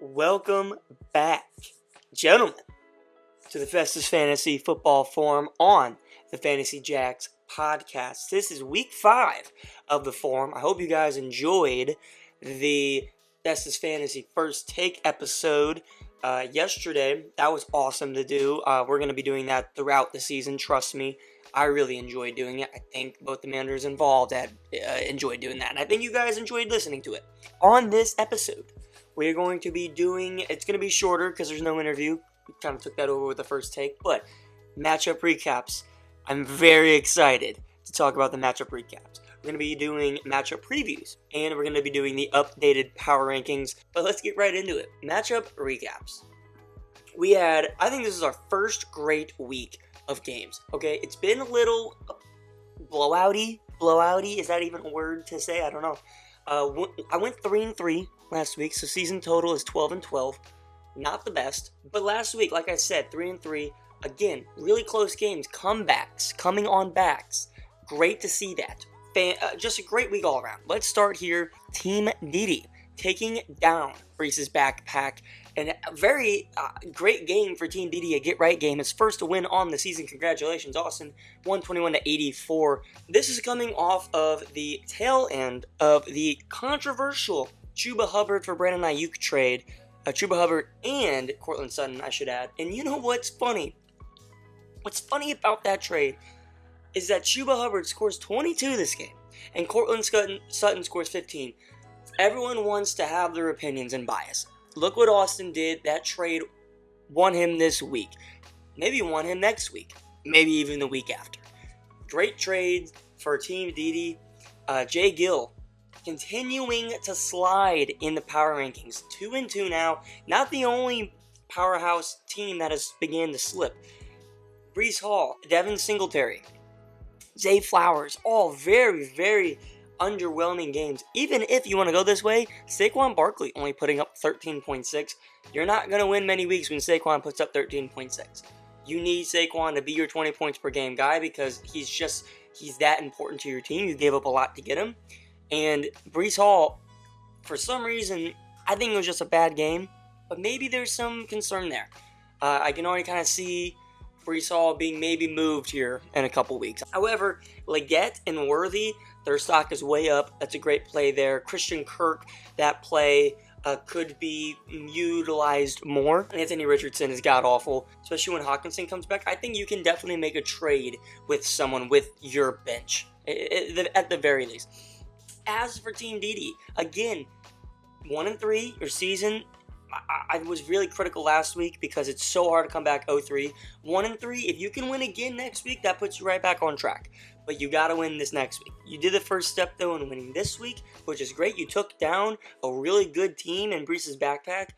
Welcome back, gentlemen, to the Festus Fantasy Football Forum on the Fantasy Jax Podcast. This is week 5 of the forum. I hope you guys enjoyed the Festus Fantasy First Take episode yesterday. That was awesome to do. We're going to be doing that throughout the season, trust me. I really enjoyed doing it. I think both the managers involved enjoyed doing that, and I think you guys enjoyed listening to it. On this episode, we're going to be doing, it's going to be shorter because there's no interview. We kind of took that over with the first take, but matchup recaps. I'm very excited to talk about the matchup recaps. We're going to be doing matchup previews, and we're going to be doing the updated power rankings. But let's get right into it. Matchup recaps. I think this is our first great week of games. Okay, it's been a little blowouty. Is that even a word to say? I don't know. I went 3-3 last week, so season total is 12-12. Not the best, but last week, like I said, 3-3. Again, really close games, comebacks, coming on backs. Great to see that. Just a great week all around. Let's start here. Team Didi taking down Breece's backpack. And a very great game for Team Didi, a get-right game. His first win on the season. Congratulations, Austin. 121-84. This is coming off of the tail end of the controversial Chubba Hubbard for Brandon Ayuk trade. Chubba Hubbard and Courtland Sutton, I should add. And you know what's funny? What's funny about that trade is that Chubba Hubbard scores 22 this game, and Courtland Sutton scores 15. Everyone wants to have their opinions and bias. Look what Austin did. That trade won him this week. Maybe won him next week. Maybe even the week after. Great trades for Team Didi. Jay Gill continuing to slide in the power rankings. 2-2 now. Not the only powerhouse team that has began to slip. Breece Hall, Devin Singletary, Zay Flowers, all very, very underwhelming games. Even if you want to go this way, Saquon Barkley only putting up 13.6. You're not going to win many weeks when Saquon puts up 13.6. You need Saquon to be your 20 points per game guy because he's that important to your team. You gave up a lot to get him. And Breece Hall, for some reason, I think it was just a bad game, but maybe there's some concern there. I can already kind of see Breece Hall being maybe moved here in a couple weeks. However, Leggett and Worthy, their stock is way up. That's a great play there. Christian Kirk, that play could be utilized more. Anthony Richardson is god-awful, especially when Hawkinson comes back. I think you can definitely make a trade with someone with your bench, at the very least. As for Team Didi, again, 1-3, your season, I was really critical last week because it's so hard to come back 0-3. 1-3, if you can win again next week, that puts you right back on track. But you got to win this next week. You did the first step, though, in winning this week, which is great. You took down a really good team in Breece's backpack,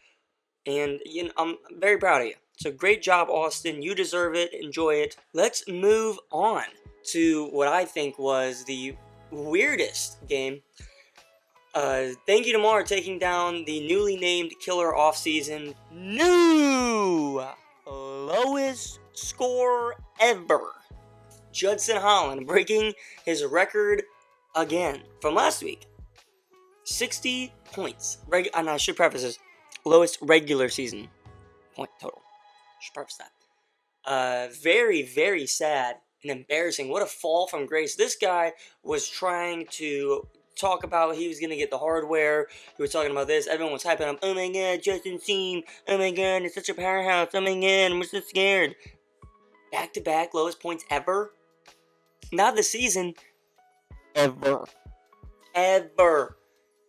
and I'm very proud of you. So great job, Austin. You deserve it. Enjoy it. Let's move on to what I think was the weirdest game. Thank you to Mar taking down the newly named killer offseason. New lowest score ever. Judson Holland breaking his record again from last week. 60 points. And I should preface this. Lowest regular season point total. Should preface that. Very, very sad and embarrassing. What a fall from grace. This guy was trying to talk about he was going to get the hardware. He was talking about this. Everyone was hyping him. Oh my god, Justin Seam. Oh my god, it's such a powerhouse. Oh my god, I'm so scared. Back-to-back lowest points ever. Not the season. Ever.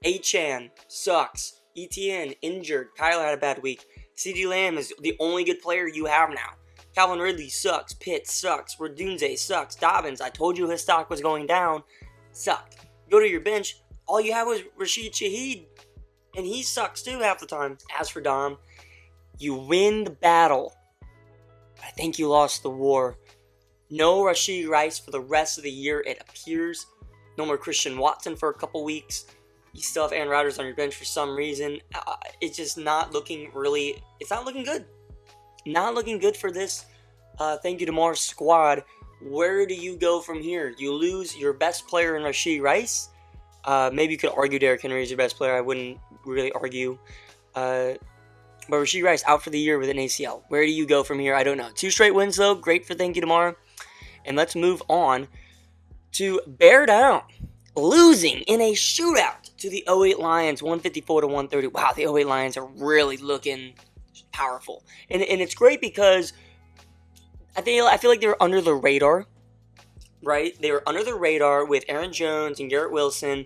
Achan sucks. ETN injured. Kyler had a bad week. CeeDee Lamb is the only good player you have now. Calvin Ridley sucks. Pitts sucks. Redunze sucks. Dobbins, I told you his stock was going down. Sucked. Go to your bench. All you have was Rashid Shaheed. And he sucks too half the time. As for Dom, you win the battle. I think you lost the war. No Rashid Rice for the rest of the year, it appears. No more Christian Watson for a couple weeks. You still have Aaron Rodgers on your bench for some reason. It's just not looking really... It's not looking good. Not looking good for this thank you to Mars squad. Where do you go from here? You lose your best player in Rashid Rice. Maybe you could argue Derrick Henry is your best player. I wouldn't really argue. But Rashee Rice out for the year with an ACL. Where do you go from here? I don't know. 2 straight wins, though. Great for thank you tomorrow. And let's move on to Bear Down. Losing in a shootout to the 08 Lions, 154-130. Wow, the 08 Lions are really looking powerful. And it's great because I feel like they were under the radar, right? They were under the radar with Aaron Jones and Garrett Wilson.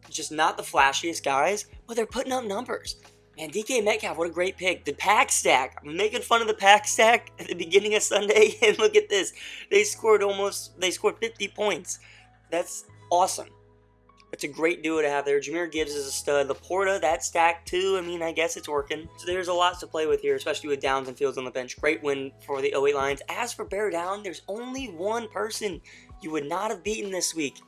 Just not the flashiest guys, but they're putting up numbers. Man, DK Metcalf, what a great pick. The pack stack. I'm making fun of the pack stack at the beginning of Sunday, and look at this. They scored 50 points. That's awesome. It's a great duo to have there. Jahmyr Gibbs is a stud. Laporta, that stack too. I mean, I guess it's working. So there's a lot to play with here, especially with Downs and Fields on the bench. Great win for the 08 Lions. As for Bear Down, there's only one person you would not have beaten this week,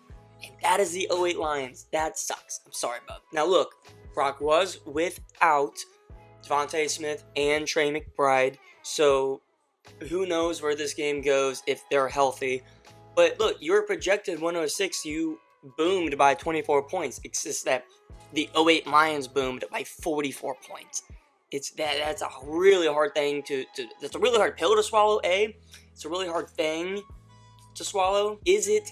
and that is the 08 Lions. That sucks. I'm sorry, bub. Now look, Brock was without Devontae Smith and Trey McBride, so who knows where this game goes if they're healthy. But look, you were projected 106, you boomed by 24 points. It's just that the 08 Lions boomed by 44 points. That's a really hard thing that's a really hard pill to swallow, A. It's a really hard thing to swallow. Is it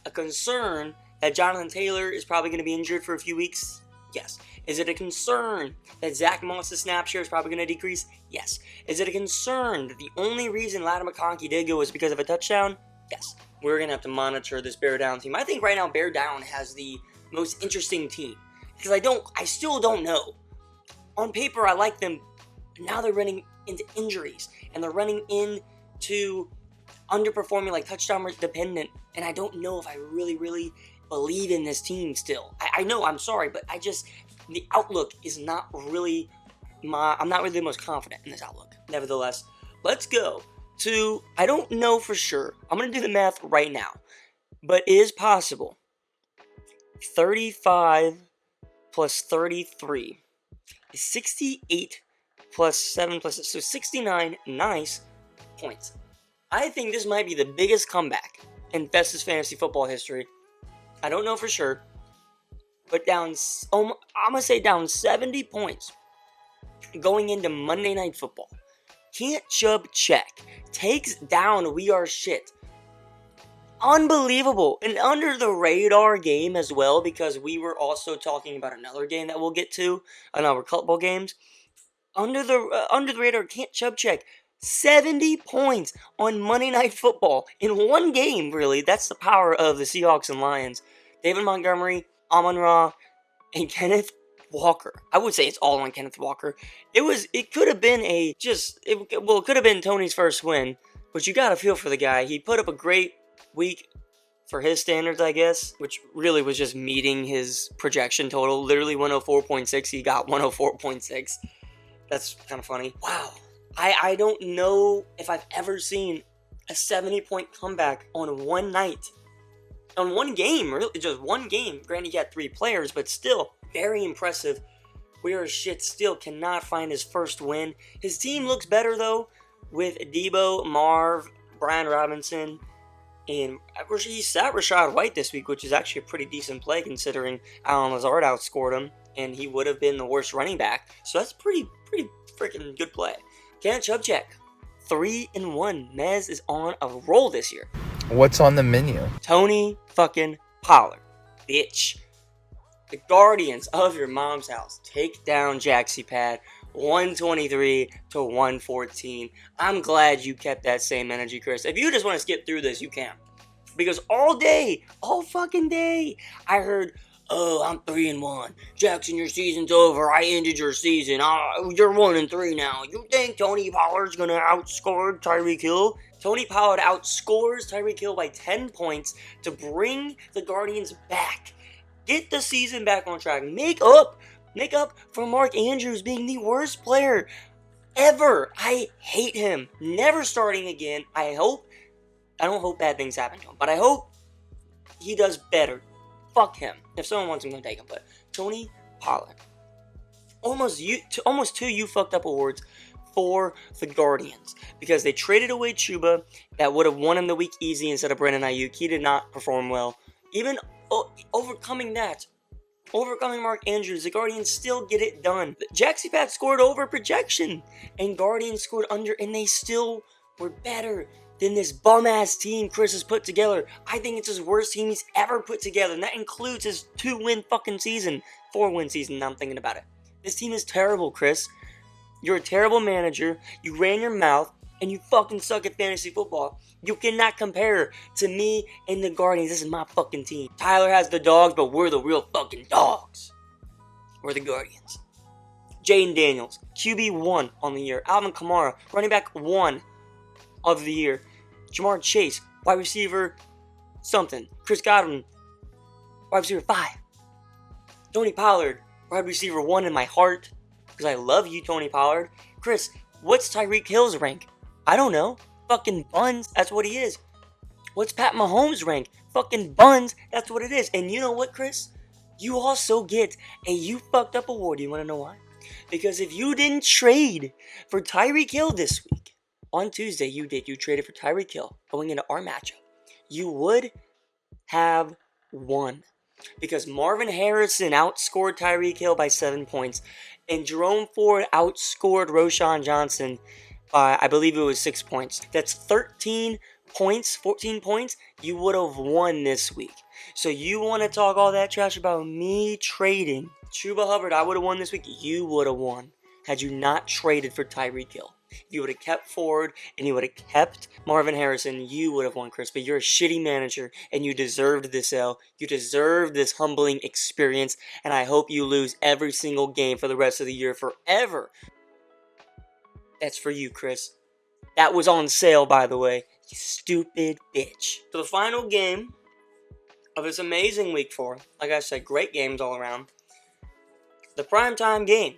a concern that Jonathan Taylor is probably going to be injured for a few weeks? Yes. Is it a concern that Zach Moss's snap share is probably going to decrease? Yes. Is it a concern that the only reason Ladd McConkey did go was because of a touchdown? Yes. We're going to have to monitor this Bear Down team. I think right now Bear Down has the most interesting team. Because I still don't know. On paper, I like them. But now they're running into injuries. And they're running into underperforming, like touchdown dependent. And I don't know if I really, really believe in this team still. I know, I'm sorry, but the outlook is not really I'm not really the most confident in this outlook. Nevertheless, let's go to, I don't know for sure. I'm going to do the math right now, but it is possible. 35 plus 33 is 68 plus 7 plus 6, so 69 nice points. I think this might be the biggest comeback in Festus Fantasy football history. I don't know for sure, but I'm going to say down 70 points going into Monday Night Football. Can't Chubb check. Takes down We Are Shit. Unbelievable. An under the radar game as well, because we were also talking about another game that we'll get to on our couple games. Under the radar, Can't Chubb check. 70 points on Monday Night Football in one game, really. That's the power of the Seahawks and Lions. David Montgomery, Amon-Ra, and Kenneth Walker. I would say it's all on Kenneth Walker. It could have been it could have been Tony's first win, but you got to feel for the guy. He put up a great week for his standards, I guess, which really was just meeting his projection total. Literally 104.6. He got 104.6. That's kind of funny. Wow. I don't know if I've ever seen a 70-point comeback on one night. On one game, really, just one game. Granted, he had 3 players, but still, very impressive. We Are Shit still cannot find his first win. His team looks better, though, with Debo, Marv, Brian Robinson, and he sat Rachaad White this week, which is actually a pretty decent play considering Allen Lazard outscored him, and he would have been the worst running back. So that's pretty freaking good play. Can't Chubb check. 3-1. Mez is on a roll this year. What's on the menu? Tony fucking Pollard. Bitch. The Guardians of your mom's house take down Jaxie Pad 123-114. I'm glad you kept that same energy, Chris. If you just want to skip through this, you can. Because all fucking day, I heard, oh, I'm 3-1. Jackson, your season's over. I ended your season. You're 1-3 now. You think Tony Pollard's going to outscore Tyreek Hill? Tony Pollard outscores Tyreek Hill by 10 points to bring the Guardians back. Get the season back on track. Make up for Mark Andrews being the worst player ever. I hate him. Never starting again. I don't hope bad things happen to him, but I hope he does better. Fuck him. If someone wants him, I'm going to take him. But Tony Pollard. Almost 2 you fucked up awards for the Guardians. Because they traded away Chubba that would have won him the week easy instead of Brandon Ayuk. He did not perform well. Even overcoming that, overcoming Mark Andrews. The Guardians still get it done. Jaxie Pat scored over projection, and Guardians scored under, and they still were better than this bum-ass team Chris has put together. I think it's his worst team he's ever put together, and that includes his 2-win fucking season. 4-win season, now I'm thinking about it. This team is terrible, Chris. You're a terrible manager. You ran your mouth, and you fucking suck at fantasy football. You cannot compare to me and the Guardians. This is my fucking team. Tyler has the dogs, but we're the real fucking dogs. We're the Guardians. Jaden Daniels, QB1 on the year. Alvin Kamara, running back 1 of the year. Jamar Chase, wide receiver something. Chris Godwin, wide receiver 5. Tony Pollard, wide receiver 1 in my heart. Because I love you, Tony Pollard. Chris, what's Tyreek Hill's rank? I don't know. Fucking buns, that's what he is. What's Pat Mahomes' rank? Fucking buns, that's what it is. And you know what, Chris? You also get a You Fucked Up award. You want to know why? Because if you didn't trade for Tyreek Hill this week, on Tuesday you did. You traded for Tyreek Hill going into our matchup. You would have won. Because Marvin Harrison outscored Tyreek Hill by 7 points. And Jerome Ford outscored Roschon Johnson by, I believe it was 6 points. That's 13 points, 14 points. You would have won this week. So you want to talk all that trash about me trading Chubba Hubbard? I would have won this week. You would have won had you not traded for Tyreek Hill. If you would have kept Ford and you would have kept Marvin Harrison, you would have won, Chris. But you're a shitty manager, and you deserved this L. You deserve this humbling experience, and I hope you lose every single game for the rest of the year forever. That's for you, Chris. That was on sale, by the way. You stupid bitch. So the final game of this amazing week 4. Like I said, great games all around. The primetime game.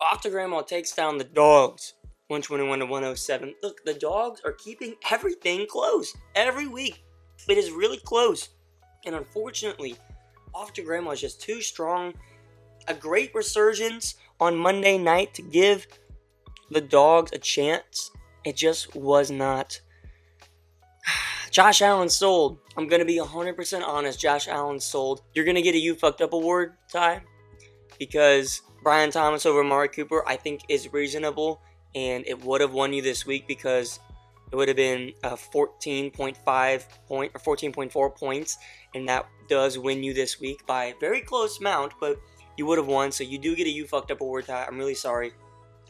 Off to Grandma takes down the Dogs, 121-107. Look, the Dogs are keeping everything close every week. It is really close. And unfortunately, Off to Grandma is just too strong. A great resurgence on Monday night to give the Dogs a chance. It just was not. Josh Allen sold. I'm going to be 100% honest. Josh Allen sold. You're going to get a You Fucked Up award, Ty, because Brian Thomas over Amari Cooper, I think, is reasonable, and it would have won you this week because it would have been a 14.5 point or 14.4 points, and that does win you this week by a very close amount, but you would have won, so you do get a You Fucked Up award, Ty. I'm really sorry.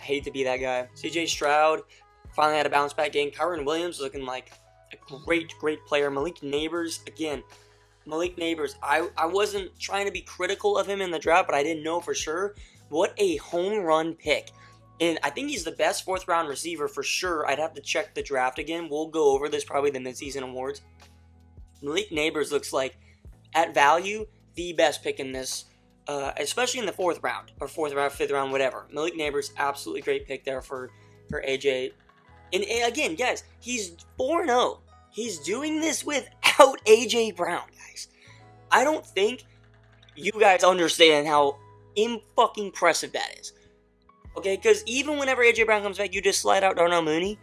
I hate to be that guy. CJ Stroud finally had a bounce back game. Kyron Williams looking like a great player. Malik Neighbors, again, Malik Neighbors, I wasn't trying to be critical of him in the draft, but I didn't know for sure. What a home run pick. And I think he's the best 4th round receiver for sure. I'd have to check the draft again. We'll go over this, probably the midseason awards. Malik Neighbors looks like, at value, the best pick in this, especially in the 4th round, or 4th round, 5th round, whatever. Malik Neighbors, absolutely great pick there for AJ. And again, guys, he's 4-0. He's doing this without AJ Brown, guys. I don't think you guys understand how fucking impressive that is. Okay, because even whenever AJ Brown comes back, you just slide out Darnell Mooney.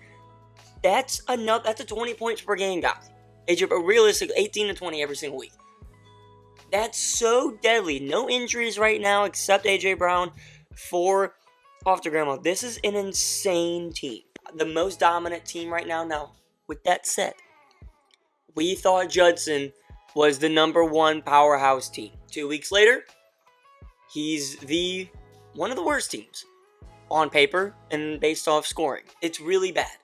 That's enough. That's a 20 points per game guy. AJ, but realistically, 18 to 20 every single week. That's so deadly. No injuries right now except AJ Brown for Off to Grandma. This is an insane team. The most dominant team right now. Now, with that said, we thought Judson was the number 1 powerhouse team. 2 weeks later, he's one of the worst teams on paper and based off scoring. It's really bad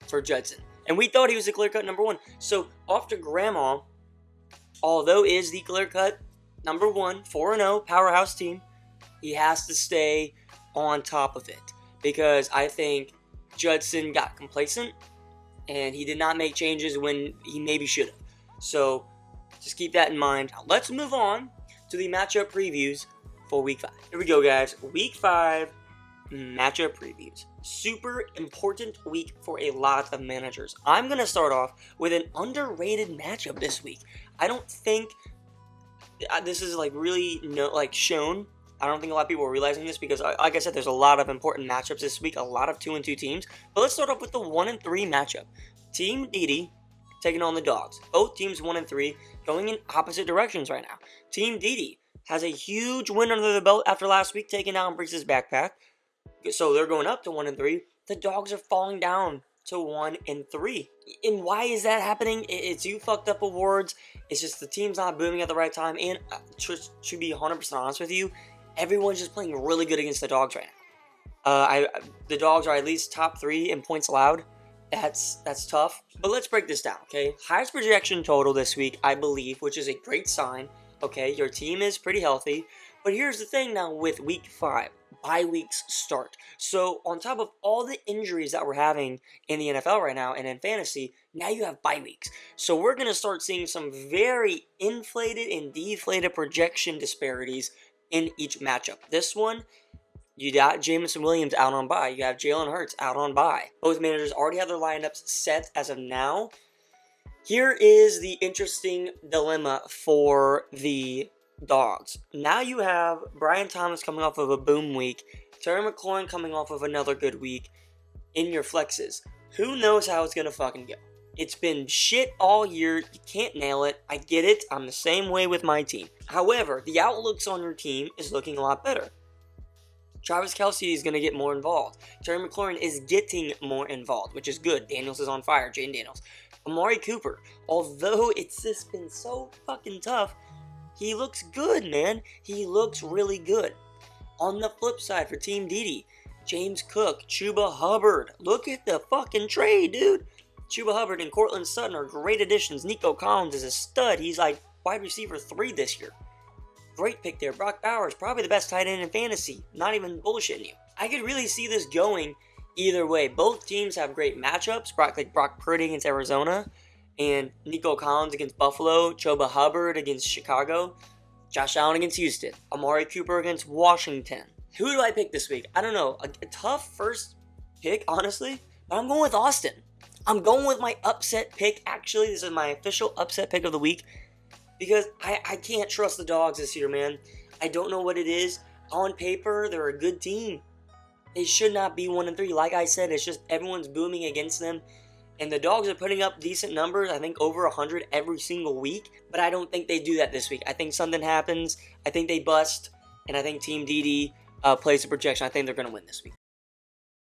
for Judson. And we thought he was the clear-cut number 1. So, Off to Grandma, although is the clear-cut number 1, 4-0 powerhouse team, he has to stay on top of it. Because I think Judson got complacent and he did not make changes when he maybe should have. So, just keep that in mind. Now, let's move on to the matchup previews for Week 5. Here we go, guys. Week 5 matchup previews. Super important week for a lot of managers. I'm going to start off with an underrated matchup this week. I don't think this is really shown. I don't think a lot of people are realizing this because, like I said, there's a lot of important matchups this week, a lot of 2-2 teams. But let's start off with the 1-3 matchup. Team Didi taking on the Dogs. Both teams 1-3, going in opposite directions right now. Team Didi has a huge win under the belt after last week taking down Brees' backpack. So they're going up to 1-3. The Dogs are falling down to 1-3. And why is that happening? It's you fucked up awards. It's just the team's not booming at the right time. And to be 100% honest with you, everyone's just playing really good against the Dogs right now. The Dogs are at least top 3 in points allowed. That's tough. But let's break this down, okay? Highest projection total this week, I believe, which is a great sign. Okay, your team is pretty healthy. But here's the thing now with week 5. Bye weeks start. So on top of all the injuries that we're having in the NFL right now and in fantasy, now you have bye weeks. So we're going to start seeing some very inflated and deflated projection disparities in each matchup. This one, you got Jameson Williams out on bye. You have Jalen Hurts out on bye. Both managers already have their lineups set as of now. Here is the interesting dilemma for the Dogs. Now you have Brian Thomas coming off of a boom week, Terry McLaurin coming off of another good week in your flexes. Who knows how it's going to fucking go? It's been shit all year. You can't nail it. I get it. I'm the same way with my team. However, the outlooks on your team is looking a lot better. Travis Kelce is going to get more involved. Terry McLaurin is getting more involved, which is good. Daniels is on fire. Jaden Daniels. Amari Cooper, although it's just been so fucking tough, he looks good, man. He looks really good. On the flip side for Team Didi, James Cook, Chubba Hubbard. Look at the fucking trade, dude. Chubba Hubbard and Courtland Sutton are great additions. Nico Collins is a stud. He's like wide receiver 3 this year. Great pick there. Brock Bowers, probably the best tight end in fantasy. Not even bullshitting you. I could really see this going either way. Both teams have great matchups. Brock Purdy against Arizona. And Nico Collins against Buffalo, Chubba Hubbard against Chicago, Josh Allen against Houston, Amari Cooper against Washington. Who do I pick this week? I don't know. A tough first pick, honestly, but I'm going with Austin. I'm going with my upset pick. Actually, this is my official upset pick of the week because I can't trust the Dogs this year, man. I don't know what it is. On paper, they're a good team. They should not be 1-3. Like I said, it's just everyone's booming against them. And the Dogs are putting up decent numbers, I think over 100 every single week. But I don't think they do that this week. I think something happens. I think they bust. And I think Team DD plays the projection. I think they're going to win this week.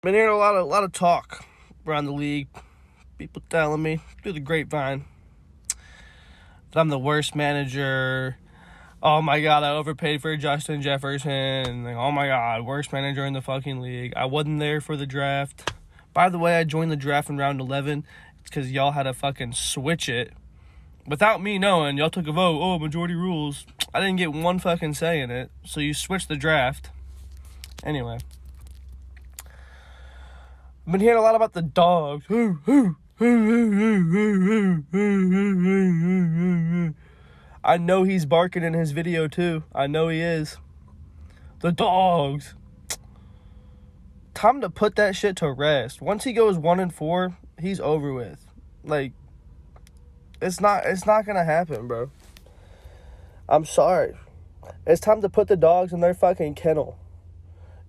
Been hearing a lot of talk around the league. People telling me through the grapevine that I'm the worst manager. Oh my God, I overpaid for Justin Jefferson. Like, oh my God, worst manager in the fucking league. I wasn't there for the draft. By the way, I joined the draft in round 11. It's because y'all had to fucking switch it. Without me knowing, y'all took a vote. Oh, majority rules. I didn't get one fucking say in it. So you switched the draft. Anyway. I've been hearing a lot about the Dogs. I know he's barking in his video too. I know he is. The Dogs. Time to put that shit to rest. Once he goes 1-4, he's over with. Like, it's not gonna happen, bro. I'm sorry. It's time to put the Dogs in their fucking kennel.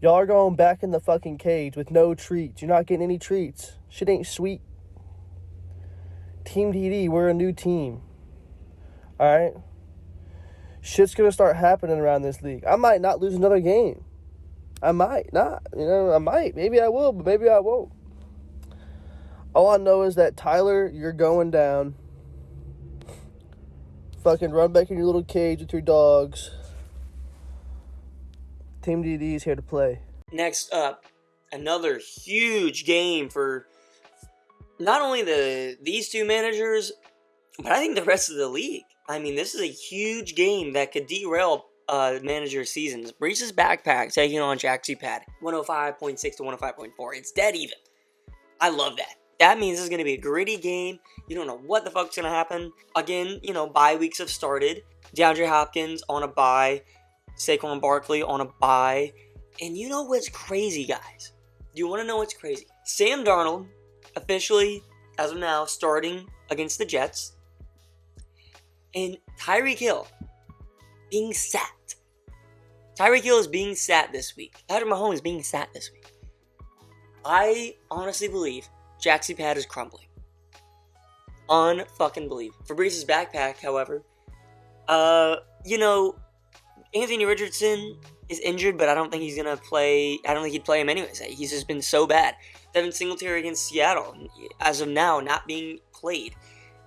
Y'all are going back in the fucking cage with no treats. You're not getting any treats. Shit ain't sweet. Team DD, we're a new team. Alright? Shit's gonna start happening around this league. I might not lose another game. I might not. I might. Maybe I will, but maybe I won't. All I know is that, Tyler, you're going down. Fucking run back in your little cage with your Dogs. Team DD is here to play. Next up, another huge game for not only these two managers, but I think the rest of the league. I mean, this is a huge game that could derail manager seasons. Brees' backpack taking on Jaxie Pad. 105.6 to 105.4. It's dead even. I love that. That means it's going to be a gritty game. You don't know what the fuck's going to happen. Again, bye weeks have started. DeAndre Hopkins on a bye. Saquon Barkley on a bye. And you know what's crazy, guys? You want to know what's crazy? Sam Darnold, officially, as of now, starting against the Jets. And Tyreek Hill being sat. Tyreek Hill is being sat this week. Patrick Mahomes is being sat this week. I honestly believe Jaxie Pad is crumbling. Unfucking believe. For Brees' backpack, however, Anthony Richardson is injured, but I don't think he's going to play. I don't think he'd play him anyways. He's just been so bad. Devin Singletary against Seattle, as of now, not being played.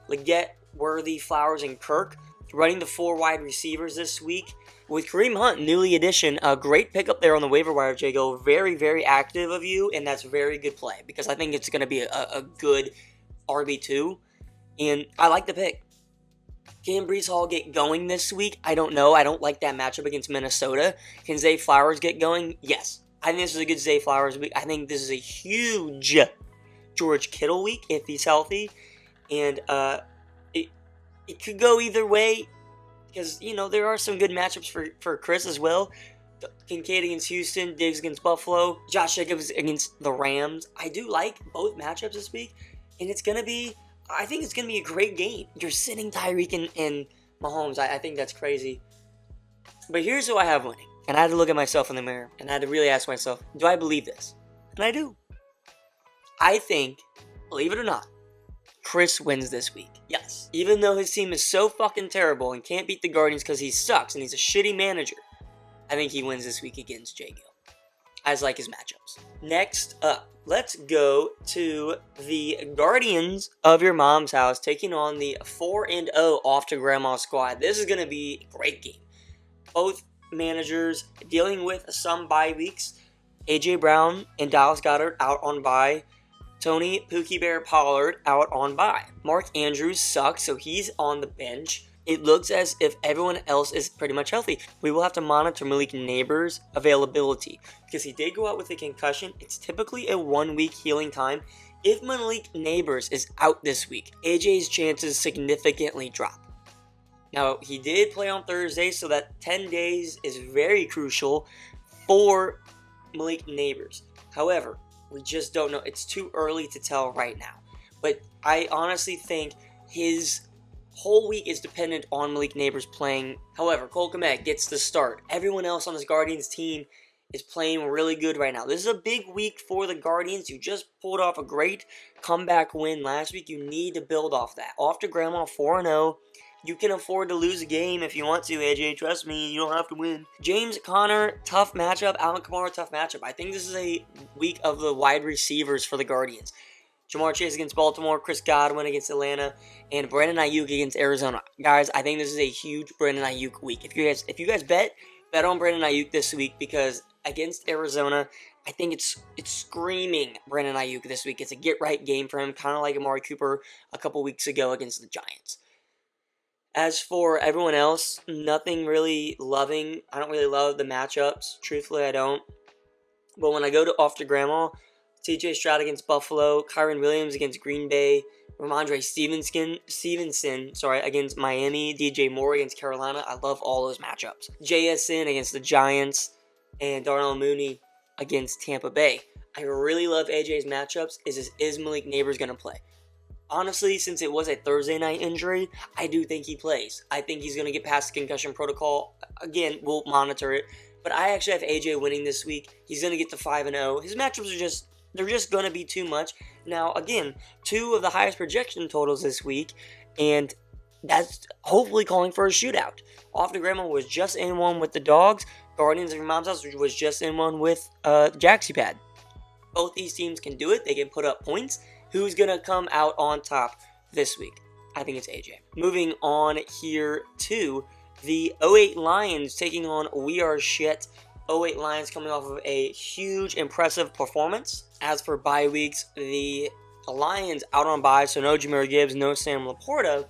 Leggett, Worthy, Flowers, and Kirk running the 4 wide receivers this week. With Kareem Hunt, newly addition, a great pickup there on the waiver wire, Jago. Very, very active of you, and that's very good play because I think it's going to be a good RB2, and I like the pick. Can Breece Hall get going this week? I don't know. I don't like that matchup against Minnesota. Can Zay Flowers get going? Yes. I think this is a good Zay Flowers week. I think this is a huge George Kittle week if he's healthy. And it could go either way because, there are some good matchups for Chris as well. Kincaid against Houston, Diggs against Buffalo, Josh Jacobs against the Rams. I do like both matchups this week, and I think it's going to be a great game. You're sitting Tyreek and Mahomes. I think that's crazy. But here's who I have winning. And I had to look at myself in the mirror, and I had to really ask myself, do I believe this? And I do. I think, believe it or not, Chris wins this week. Yes. Even though his team is so fucking terrible and can't beat the Guardians because he sucks and he's a shitty manager, I think he wins this week against Jay Gill. As like his matchups. Next up, let's go to the Guardians of your mom's house taking on the 4-0 off to grandma squad. This is going to be a great game. Both managers dealing with some bye weeks. AJ Brown and Dallas Goedert out on bye. Tony Pookie Bear Pollard out on bye. Mark Andrews sucks, so he's on the bench. It looks as if everyone else is pretty much healthy. We will have to monitor Malik Neighbors' availability because he did go out with a concussion. It's typically a 1-week healing time. If Malik Neighbors is out this week, AJ's chances significantly drop. Now, he did play on Thursday, so that 10 days is very crucial for Malik Neighbors. However, we just don't know. It's too early to tell right now. But I honestly think his whole week is dependent on Malik Neighbors playing. However, Cole Kmet gets the start. Everyone else on this Guardians team is playing really good right now. This is a big week for the Guardians. You just pulled off a great comeback win last week. You need to build off that. Off to grandma 4-0. You can afford to lose a game if you want to, AJ. Trust me, you don't have to win. James Conner, tough matchup. Alvin Kamara, tough matchup. I think this is a week of the wide receivers for the Guardians. Jamar Chase against Baltimore, Chris Godwin against Atlanta, and Brandon Ayuk against Arizona. Guys, I think this is a huge Brandon Ayuk week. If you guys bet on Brandon Ayuk this week because against Arizona, I think it's screaming Brandon Ayuk this week. It's a get-right game for him, kind of like Amari Cooper a couple weeks ago against the Giants. As for everyone else, nothing really loving. I don't really love the matchups. Truthfully, I don't. But when I go off to grandma, TJ Stroud against Buffalo, Kyron Williams against Green Bay, Ramondre Stevenson against Miami, DJ Moore against Carolina. I love all those matchups. JSN against the Giants, and Darnell Mooney against Tampa Bay. I really love AJ's matchups. Is Malik Neighbors going to play? Honestly, since it was a Thursday night injury, I do think he plays. I think he's going to get past the concussion protocol. Again, we'll monitor it. But I actually have AJ winning this week. He's going to get to 5-0. His matchups they're just going to be too much. Now, again, 2 of the highest projection totals this week, and that's hopefully calling for a shootout. Off to grandma was just in one with the Dogs. Guardians of your mom's house was just in one with Jaxie Pad. Both these teams can do it. They can put up points. Who's going to come out on top this week? I think it's AJ. Moving on here to the 08 Lions taking on We Are Shit. 08 Lions coming off of a huge, impressive performance. As for bye weeks, the Lions out on bye, so no Jahmyr Gibbs, no Sam Laporta.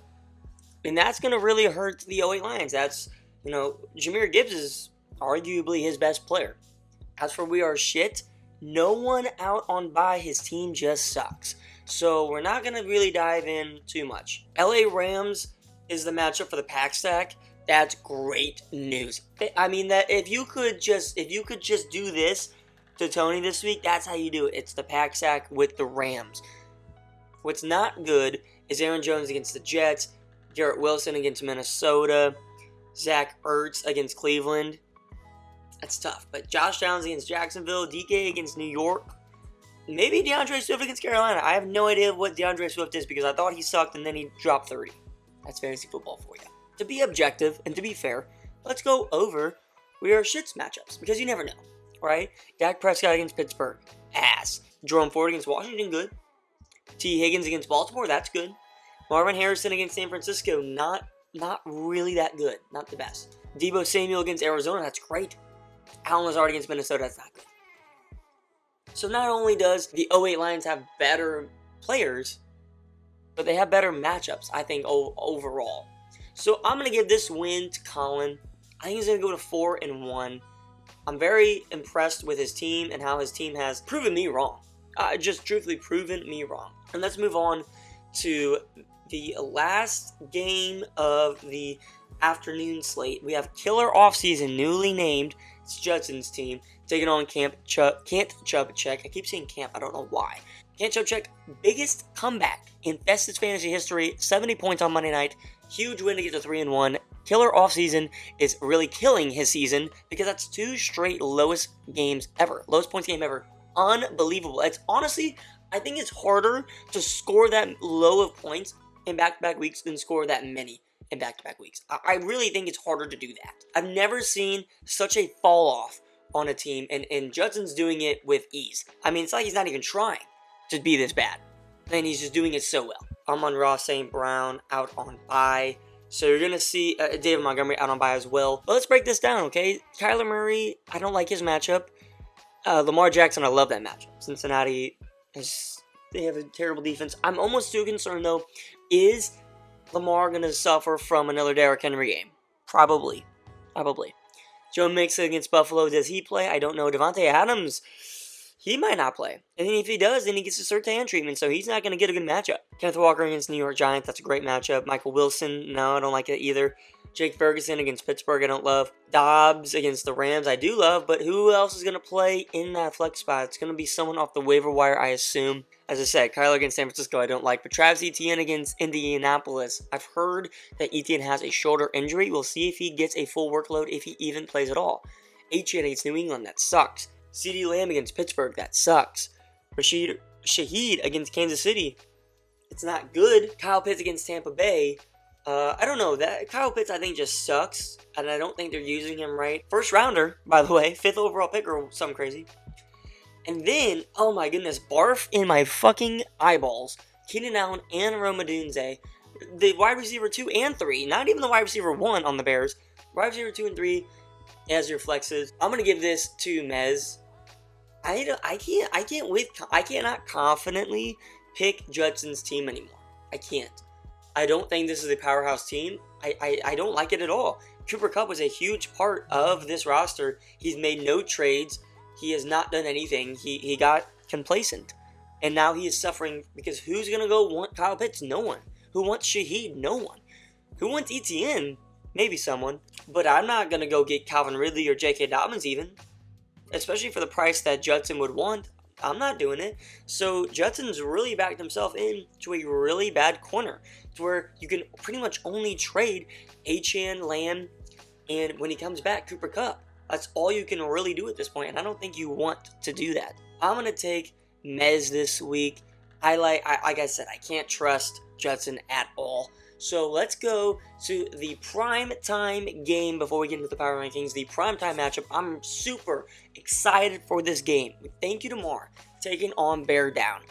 And that's going to really hurt the 08 Lions. Jahmyr Gibbs is arguably his best player. As for We Are Shit, no one out on bye. His team just sucks. So we're not going to really dive in too much. LA Rams is the matchup for the pack stack. That's great news. I mean, that if you could just do this to Tony this week, that's how you do it. It's the pack stack with the Rams. What's not good is Aaron Jones against the Jets, Garrett Wilson against Minnesota, Zach Ertz against Cleveland. That's tough. But Josh Downs against Jacksonville, DK against New York, maybe DeAndre Swift against Carolina. I have no idea what DeAndre Swift is because I thought he sucked and then he dropped 30. That's fantasy football for you. To be objective and to be fair, let's go over we are shits matchups because you never know, right? Dak Prescott against Pittsburgh, ass. Jerome Ford against Washington, good. T. Higgins against Baltimore, that's good. Marvin Harrison against San Francisco, not really that good, not the best. Deebo Samuel against Arizona, that's great. Allen Lazard against Minnesota, that's not good. So not only does the 08 Lions have better players, but they have better matchups, I think, overall. So I'm going to give this win to Colin. I think he's going to go to 4-1. I'm very impressed with his team and how his team has proven me wrong. Just truthfully proven me wrong. And let's move on to the last game of the afternoon slate. We have killer offseason, newly named. It's Judson's team taking on Can't Chubba. I keep saying Camp. I don't know why. Can't Chubba. Biggest comeback in Festus Fantasy history. 70 points on Monday night. Huge win to get to 3-1. Killer offseason is really killing his season because that's 2 straight lowest games ever. Lowest points game ever. Unbelievable. It's honestly, I think it's harder to score that low of points in back-to-back weeks than score that many in back-to-back weeks. I really think it's harder to do that. I've never seen such a fall-off on a team, and Judson's doing it with ease. I mean, it's like he's not even trying to be this bad, and he's just doing it so well. Amon-Ra St. Brown out on bye. So you're going to see David Montgomery out on bye as well. But let's break this down, okay? Kyler Murray, I don't like his matchup. Lamar Jackson, I love that matchup. Cincinnati, they have a terrible defense. I'm almost too concerned, though. Is Lamar going to suffer from another Derrick Henry game? Probably. Joe Mixon against Buffalo, does he play? I don't know. Devante Adams, he might not play. And if he does, then he gets a surtain treatment, so he's not going to get a good matchup. Kenneth Walker against New York Giants, that's a great matchup. Michael Wilson, no, I don't like it either. Jake Ferguson against Pittsburgh, I don't love. Dobbs against the Rams, I do love, but who else is going to play in that flex spot? It's going to be someone off the waiver wire, I assume. As I said, Kyler against San Francisco, I don't like. But Travis Etienne against Indianapolis, I've heard that Etienne has a shoulder injury. We'll see if he gets a full workload, if he even plays at all. Etienne against New England, that sucks. CeeDee Lamb against Pittsburgh, that sucks. Rashid Shaheed against Kansas City, it's not good. Kyle Pitts against Tampa Bay, I don't know. That Kyle Pitts, I think, just sucks, and I don't think they're using him right. First rounder, by the way, 5th overall pick or something crazy. And then, oh my goodness, barf in my fucking eyeballs. Keenan Allen and Rome Odunze, the wide receiver 2 and 3, not even the wide receiver 1 on the Bears. Wide receiver 2 and 3 as your flexes. I'm gonna give this to Mez. I cannot confidently pick Judson's team anymore. I can't. I don't think this is a powerhouse team. I don't like it at all. Cooper Kupp was a huge part of this roster. He's made no trades. He has not done anything. He got complacent. And now he is suffering because who's going to go want Kyle Pitts? No one. Who wants Shaheed? No one. Who wants Etienne? Maybe someone. But I'm not going to go get Calvin Ridley or J.K. Dobbins even. Especially for the price that Judson would want. I'm not doing it. So Judson's really backed himself into a really bad corner to where you can pretty much only trade Achane, Lamb, and when he comes back, Cooper Kupp. That's all you can really do at this point, and I don't think you want to do that. I'm going to take Mez this week. Like I said, I can't trust Judson at all. So let's go to the prime time game before we get into the power rankings. The prime time matchup. I'm super excited for this game. Thank you to Mar taking on Bear Down.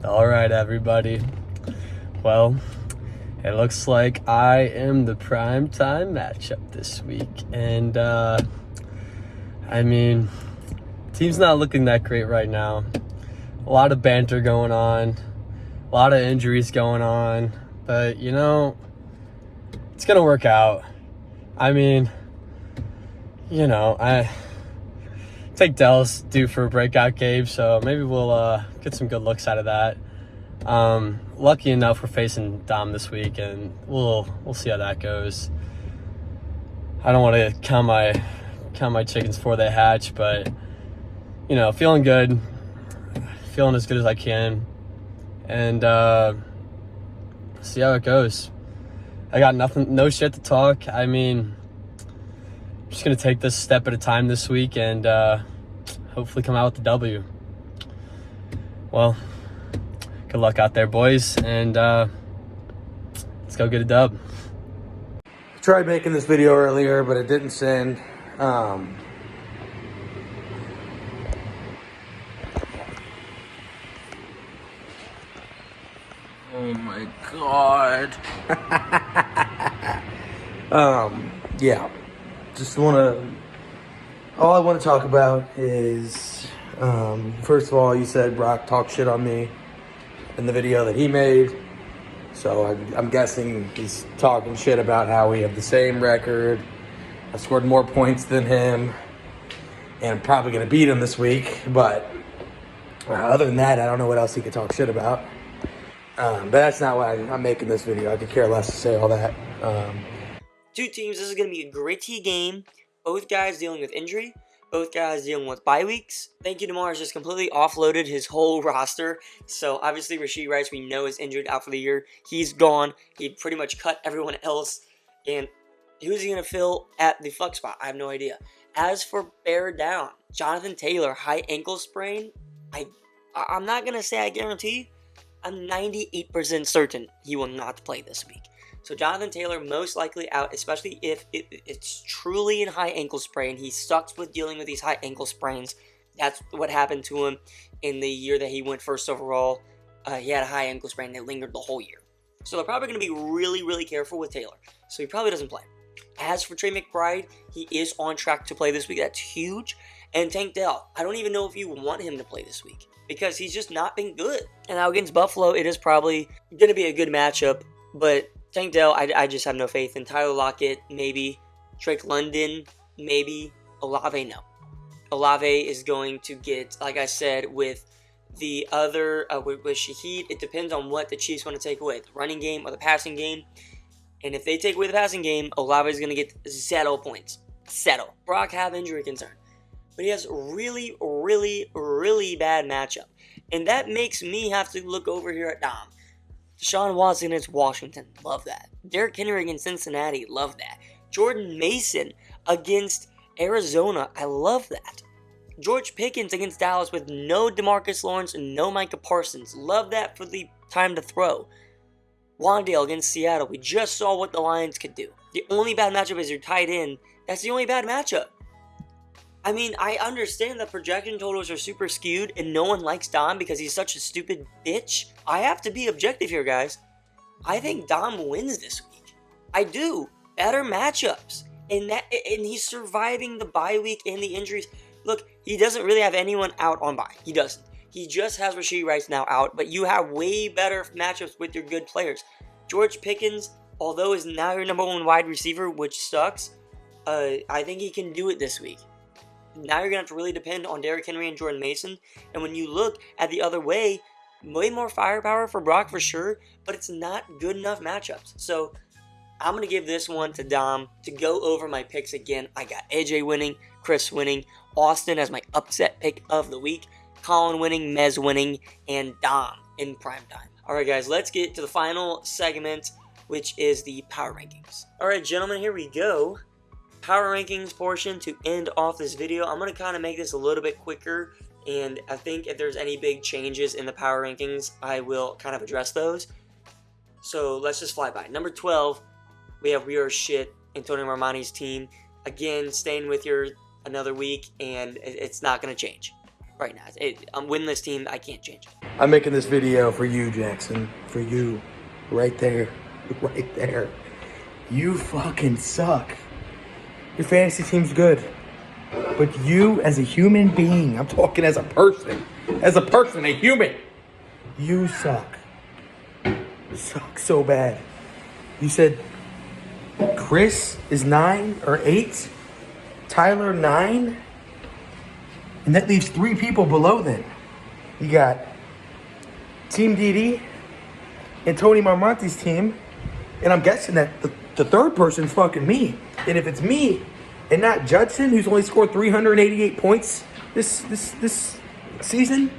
All right, everybody. Well, it looks like I am the prime time matchup this week. And, I mean, team's not looking that great right now. A lot of banter going on. A lot of injuries going on. But, you know, it's going to work out. I mean, you know, I think Dell's due for a breakout game, so maybe we'll get some good looks out of that. Lucky enough, we're facing Dom this week, and we'll see how that goes. I don't want to count my chickens before they hatch, but, you know, feeling good. Feeling as good as I can. And, see how it goes. I got no shit to talk. I mean, I'm just going to take this step at a time this week and hopefully come out with the W. Well, good luck out there, boys, and let's go get a dub. I tried making this video earlier, but it didn't send. Oh my god. Yeah. All I want to talk about is, first of all, you said Brock talked shit on me in the video that he made. So I'm guessing he's talking shit about how we have the same record. I scored more points than him. And I'm probably going to beat him this week. But other than that, I don't know what else he could talk shit about. But that's not why I'm making this video. I could care less to say all that. Two teams, this is going to be a gritty game. Both guys dealing with injury. Both guys dealing with bye weeks. Thank you, DeMar has just completely offloaded his whole roster. So, obviously, Rashee Rice, we know, is injured out for the year. He's gone. He pretty much cut everyone else. And who's he going to fill at the flex spot? I have no idea. As for bear down, Jonathan Taylor, high ankle sprain. I'm not going to say I guarantee. I'm 98% certain he will not play this week. So Jonathan Taylor most likely out, especially if it's truly in high ankle sprain. He sucks with dealing with these high ankle sprains. That's what happened to him in the year that he went first overall. He had a high ankle sprain that lingered the whole year. So they're probably going to be really, really careful with Taylor. So he probably doesn't play. As for Trey McBride, he is on track to play this week. That's huge. And Tank Dell, I don't even know if you want him to play this week because he's just not been good. And now against Buffalo, it is probably going to be a good matchup. But Tank Dell, I just have no faith in. Tyler Lockett, maybe. Drake London, maybe. Olave, no. Olave is going to get, like I said, with the other, with Shaheed, it depends on what the Chiefs want to take away, the running game or the passing game. And if they take away the passing game, Olave is going to get 0 points. 0. Brock have injury concern. But he has really, really, really bad matchup. And that makes me have to look over here at Dom. Deshaun Watson against Washington. Love that. Derrick Henry against Cincinnati. Love that. Jordan Mason against Arizona. I love that. George Pickens against Dallas with no DeMarcus Lawrence and no Micah Parsons. Love that for the time to throw. Wandale against Seattle. We just saw what the Lions could do. The only bad matchup is your tight end. That's the only bad matchup. I mean, I understand that projection totals are super skewed and no one likes Dom because he's such a stupid bitch. I have to be objective here, guys. I think Dom wins this week. I do. Better matchups. And he's surviving the bye week and the injuries. Look, he doesn't really have anyone out on bye. He doesn't. He just has Rashee Rice now out, but you have way better matchups with your good players. George Pickens, although is now your number one wide receiver, which sucks, I think he can do it this week. Now you're going to have to really depend on Derrick Henry and Jordan Mason. And when you look at the other way more firepower for Brock for sure, but it's not good enough matchups. So I'm going to give this one to Dom to go over my picks again. I got AJ winning, Chris winning, Austin as my upset pick of the week, Colin winning, Mez winning, and Dom in primetime. All right, guys, let's get to the final segment, which is the power rankings. All right, gentlemen, here we go. Power rankings portion to end off this video. I'm going to kind of make this a little bit quicker, and I think if there's any big changes in the power rankings, I will kind of address those. So let's just fly by. Number 12, we have We Are Shit, Antonio Marmani's team. Again, staying with you another week, and it's not going to change right now. I'm winless team. I can't change it. I'm making this video for you, Jackson. For you. Right there. Right there. You fucking suck. Your fantasy team's good. But you as a human being, I'm talking as a person, a human, you suck. You suck so bad. You said Chris is 9 or 8, Tyler 9, and that leaves 3 people below then. You got Team DD and Tony Marmonte's team, and I'm guessing that the third person's fucking me. And if it's me and not Judson, who's only scored 388 points this season,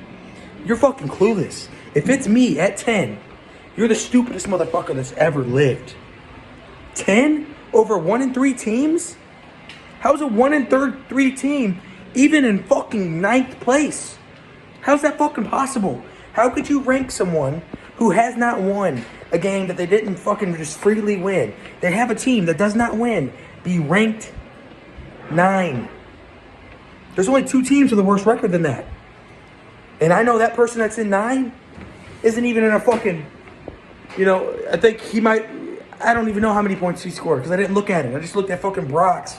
you're fucking clueless. If it's me at 10, you're the stupidest motherfucker that's ever lived. 10 over 1-3 teams? How's a 1-3 team even in fucking 9th place? How's that fucking possible? How could you rank someone who has not won a game that they didn't fucking just freely win? They have a team that does not win. Be ranked 9. There's only 2 teams with a worse record than that. And I know that person that's in 9 isn't even in a fucking, I think he might, I don't even know how many points he scored because I didn't look at it. I just looked at fucking Brock's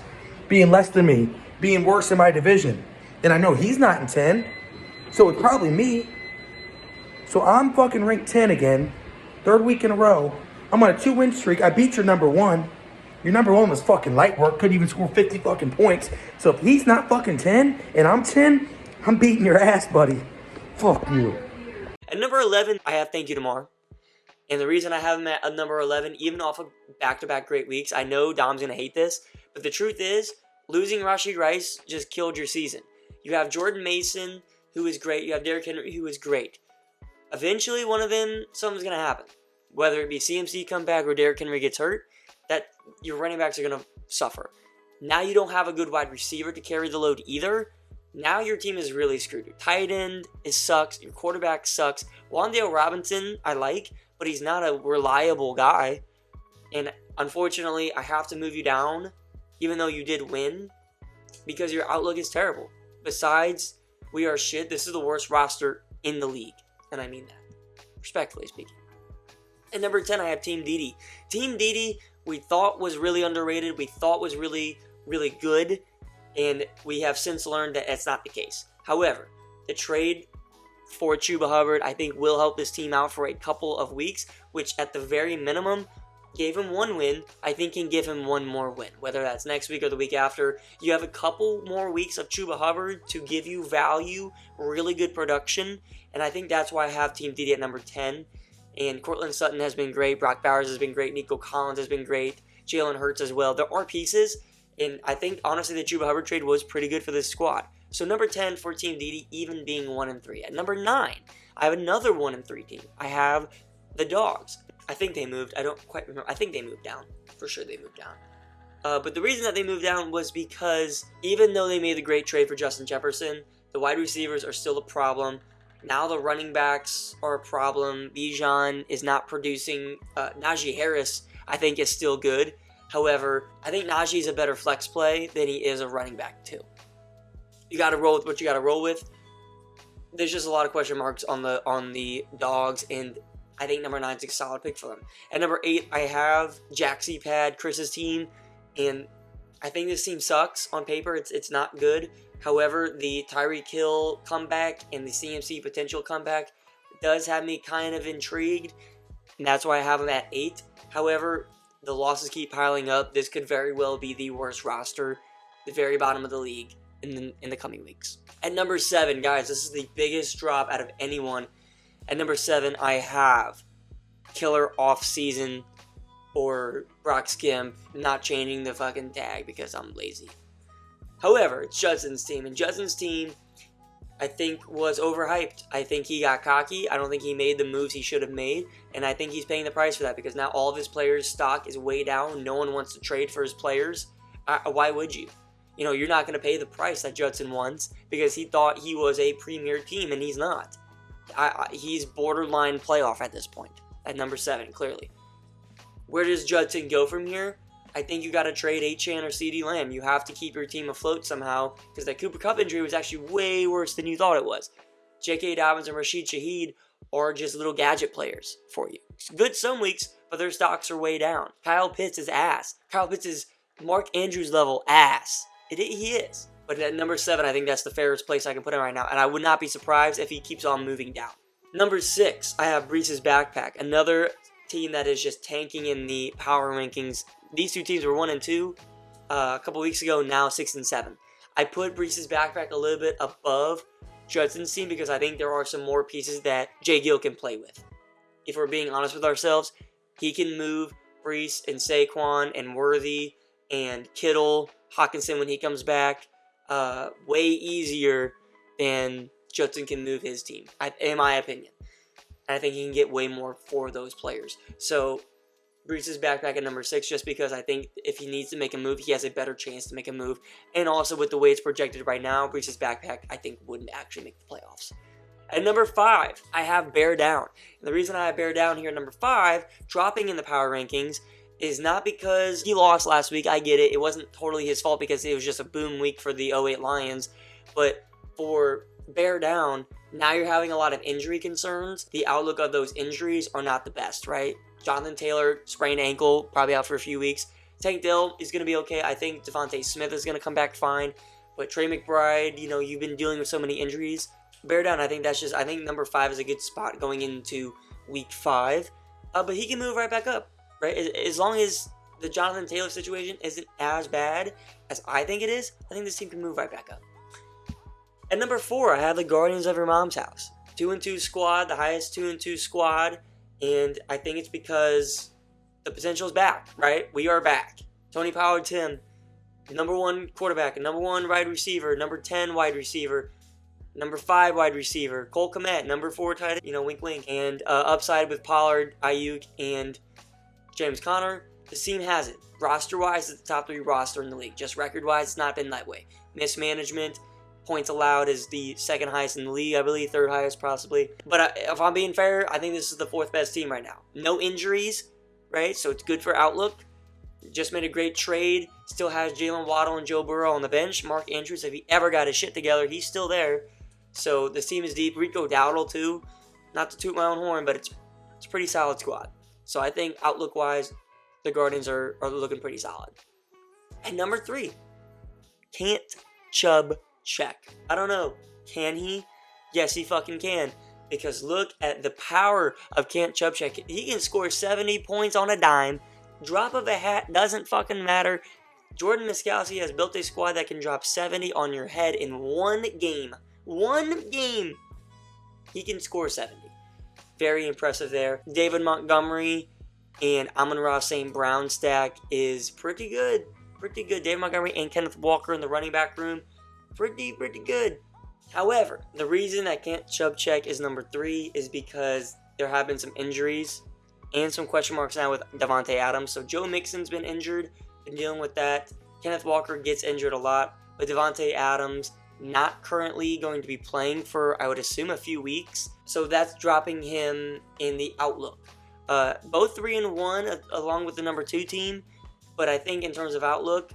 being less than me, being worse in my division. And I know he's not in 10, so it's probably me. So I'm fucking ranked 10 again, 3rd week in a row. I'm on a 2-win streak. I beat your number 1. Your number 1 was fucking light work, couldn't even score 50 fucking points. So if he's not fucking 10 and I'm 10, I'm beating your ass, buddy. Fuck you. At number 11, I have Thank You Tomorrow. And the reason I have him at number 11, even off of back-to-back great weeks, I know Dom's going to hate this, but the truth is, losing Rashee Rice just killed your season. You have Jordan Mason, who is great. You have Derrick Henry, who is great. Eventually, one of them, something's going to happen. Whether it be CMC come back or Derrick Henry gets hurt, that your running backs are going to suffer. Now you don't have a good wide receiver to carry the load either. Now your team is really screwed. Your tight end sucks. Your quarterback sucks. Wan'Dale Robinson, I like, but he's not a reliable guy. And unfortunately, I have to move you down, even though you did win, because your outlook is terrible. Besides, we are shit. This is the worst roster in the league. And I mean that, respectfully speaking. At number 10, I have Team Didi. Team Didi, we thought was really underrated. We thought was really, really good. And we have since learned that that's not the case. However, the trade for Chubba Hubbard, I think, will help this team out for a couple of weeks, which at the very minimum gave him 1 win. I think can give him 1 more win, whether that's next week or the week after. You have a couple more weeks of Chubba Hubbard to give you value, really good production, and I think that's why I have Team Didi at number 10. And Courtland Sutton has been great. Brock Bowers has been great. Nico Collins has been great. Jalen Hurts as well. There are pieces, and I think, honestly, the Chubba Hubbard trade was pretty good for this squad. So number 10 for Team Didi, even being 1-3. At number 9, I have another 1-3 team. I have the Dogs. I think they moved. I don't quite remember. I think they moved down. For sure they moved down. But the reason that they moved down was because even though they made the great trade for Justin Jefferson, the wide receivers are still a problem. Now the running backs are a problem. Bijan is not producing. Najee Harris, I think, is still good. However, I think Najee is a better flex play than he is a running back too. You got to roll with what you got to roll with. There's just a lot of question marks on the Dogs, and I think number 9 is a solid pick for them. At number 8, I have Jaxie Pad, Chris's team, and I think this team sucks on paper. It's not good. However, the Tyreek Hill comeback and the CMC potential comeback does have me kind of intrigued, and that's why I have them at 8. However, the losses keep piling up. This could very well be the worst roster, the very bottom of the league in the coming weeks. At number 7, guys, this is the biggest drop out of anyone. At number 7, I have Killer Off-Season or Brock Skimp, not changing the fucking tag because I'm lazy. However, it's Judson's team, and Judson's team, I think, was overhyped. I think he got cocky. I don't think he made the moves he should have made, and I think he's paying the price for that because now all of his players' stock is way down. No one wants to trade for his players. Why would you? You know, you're not going to pay the price that Judson wants because he thought he was a premier team, and he's not. He's borderline playoff at this point, at number 7, clearly. Where does Judson go from here? I think you got to trade Achane or CeeDee Lamb. You have to keep your team afloat somehow because that Cooper Kupp injury was actually way worse than you thought it was. J.K. Dobbins and Rashid Shaheed are just little gadget players for you. It's good some weeks, but their stocks are way down. Kyle Pitts is ass. Kyle Pitts is Mark Andrews level ass. He is. But at number 7, I think that's the fairest place I can put him right now, and I would not be surprised if he keeps on moving down. Number 6, I have Breece's Backpack, another team that is just tanking in the power rankings. These two teams were 1 and 2 a couple weeks ago, now 6 and 7. I put Breece's Backpack a little bit above Judson's team because I think there are some more pieces that Jay Gill can play with. If we're being honest with ourselves, he can move Breece and Saquon and Worthy and Kittle, Hawkinson when he comes back, way easier than Judson can move his team, in my opinion. And I think he can get way more for those players. So, Breece's Backpack at number 6, just because I think if he needs to make a move, he has a better chance to make a move. And also with the way it's projected right now, Breece's Backpack, I think, wouldn't actually make the playoffs. At number 5, I have Bear Down. And the reason I have Bear Down here at number 5, dropping in the power rankings, is not because he lost last week. I get it. It wasn't totally his fault because it was just a boom week for the 08 Lions. But for bear down, now you're having a lot of injury concerns. The outlook of those injuries are not the best, right? Jonathan Taylor, sprained ankle, probably out for a few weeks. Tank Dell is going to be okay. I think Devontae Smith is going to come back fine. But Trey McBride, you've been dealing with so many injuries. Bear down, I think number 5 is a good spot going into week 5. But he can move right back up, right? As long as the Jonathan Taylor situation isn't as bad as I think it is, I think this team can move right back up. At number 4, I have the Guardians of Your Mom's House. 2-2 squad, the highest 2-2 squad. And I think it's because the potential is back, right? We are back. Tony Pollard, Tim, number 1 quarterback, number 1 wide receiver, number 10 wide receiver, number 5 wide receiver, Cole Kmet, number 4 tight end, wink wink. And upside with Pollard, Ayuk, and James Conner. The team has it. Roster-wise, it's the top 3 roster in the league. Just record-wise, it's not been that way. Mismanagement. Points allowed is the 2nd highest in the league, I believe, 3rd highest possibly. But if I'm being fair, I think this is the 4th best team right now. No injuries, right? So it's good for outlook. Just made a great trade. Still has Jaylen Waddle and Joe Burrow on the bench. Mark Andrews, if he ever got his shit together, he's still there. So this team is deep. Rico Dowdle too. Not to toot my own horn, but it's a pretty solid squad. So I think outlook-wise, the Guardians are looking pretty solid. And number 3, can't Chubb check. I don't know. Can he? Yes, he fucking can. Because look at the power of Can't Chubb check. He can score 70 points on a dime. Drop of a hat doesn't fucking matter. Jordan Miskowski has built a squad that can drop 70 on your head in one game. One game. He can score 70. Very impressive there. David Montgomery and Amon-Ra St. Brown stack is pretty good. Pretty good. David Montgomery and Kenneth Walker in the running back room. Pretty good. However, the reason that Can't Chubb check is number 3 is because there have been some injuries and some question marks now with Devante Adams. So Joe Mixon's been injured, been dealing with that. Kenneth Walker gets injured a lot, but Devante Adams not currently going to be playing for, I would assume, a few weeks. So that's dropping him in the outlook. Both 3-1 along with the number 2 team, but I think in terms of outlook,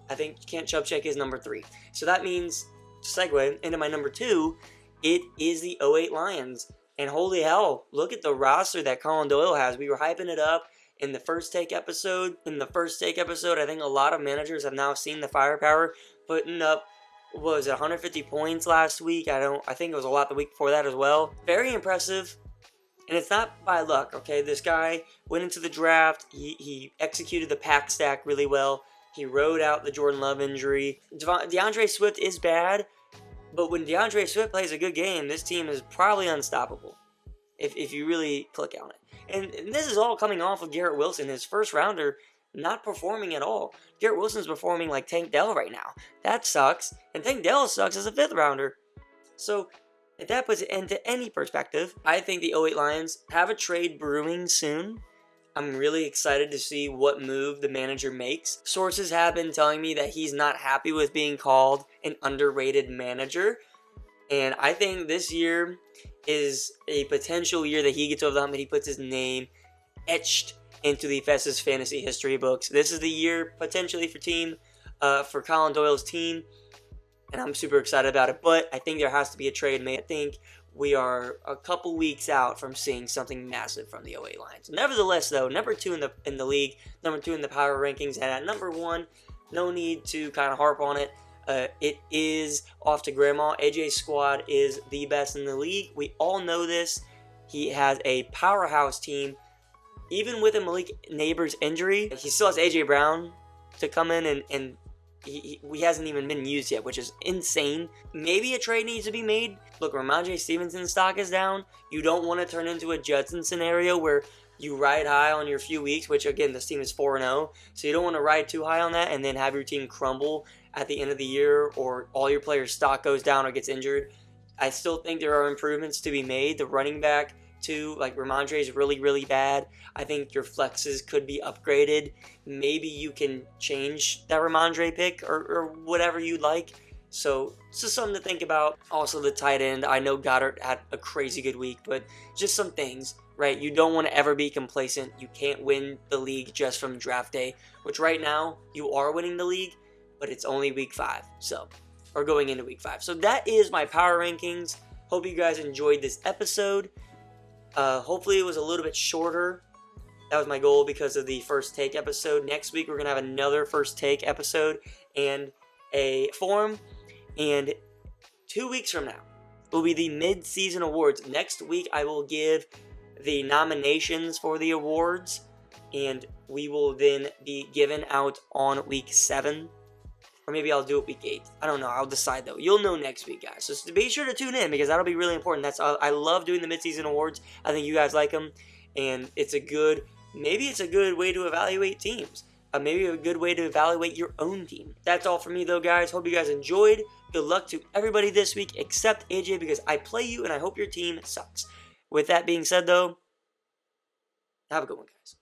I think Can't Chubb check is number 3. So that means, to segue into my number 2, it is the 08 Lions. And holy hell, look at the roster that Colin Doyle has. We were hyping it up in the first take episode. I think a lot of managers have now seen the firepower, putting up, 150 points last week? I think it was a lot the week before that as well. Very impressive. And it's not by luck, okay? This guy went into the draft. He executed the pack stack really well. He rode out the Jordan Love injury. DeAndre Swift is bad, but when DeAndre Swift plays a good game, this team is probably unstoppable, if you really click on it. And this is all coming off of Garrett Wilson, his first rounder, not performing at all. Garrett Wilson's performing like Tank Dell right now. That sucks. And Tank Dell sucks as a 5th rounder. So if that puts it into any perspective, I think the 08 Lions have a trade brewing soon. I'm really excited to see what move the manager makes. Sources have been telling me that he's not happy with being called an underrated manager. And I think this year is a potential year that he gets over the hump and he puts his name etched into the Festus Fantasy history books. This is the year potentially for Colin Doyle's team. And I'm super excited about it. But I think there has to be a trade made. I think we are a couple weeks out from seeing something massive from the 08 Lions. Nevertheless, though, number 2 in the league, number 2 in the power rankings, and at number 1, no need to kind of harp on it. It is off to grandma. AJ's squad is the best in the league. We all know this. He has a powerhouse team. Even with a Malik Neighbors injury, he still has AJ Brown to come in and he hasn't even been used yet, which is insane. Maybe a trade needs to be made. Look, Ramondre Stevenson's stock is down. You don't want to turn into a Judson scenario where you ride high on your few weeks, which again, this team is 4-0. So you don't want to ride too high on that and then have your team crumble at the end of the year or all your players' stock goes down or gets injured. I still think there are improvements to be made. The running back, too, like Ramondre is really bad. I think your flexes could be upgraded. Maybe you can change that Ramondre pick or whatever you'd like. So just something to think about. Also the tight end. I know Goddard had a crazy good week, but just some things, right? You don't want to ever be complacent. You can't win the league just from draft day, which right now you are winning the league, but it's only week 5. Or going into week 5. So that is my power rankings. Hope you guys enjoyed this episode. Hopefully it was a little bit shorter. That was my goal because of the first take episode. Next week we're going to have another first take episode and a forum. And 2 weeks from now will be the mid-season awards. Next week I will give the nominations for the awards. And we will then be given out on week 7. Or maybe I'll do it week 8. I don't know. I'll decide though. You'll know next week, guys. So be sure to tune in because that'll be really important. I love doing the mid-season awards. I think you guys like them. And maybe it's a good way to evaluate teams. Maybe a good way to evaluate your own team. That's all for me though, guys. Hope you guys enjoyed. Good luck to everybody this week except AJ because I play you and I hope your team sucks. With that being said though, have a good one, guys.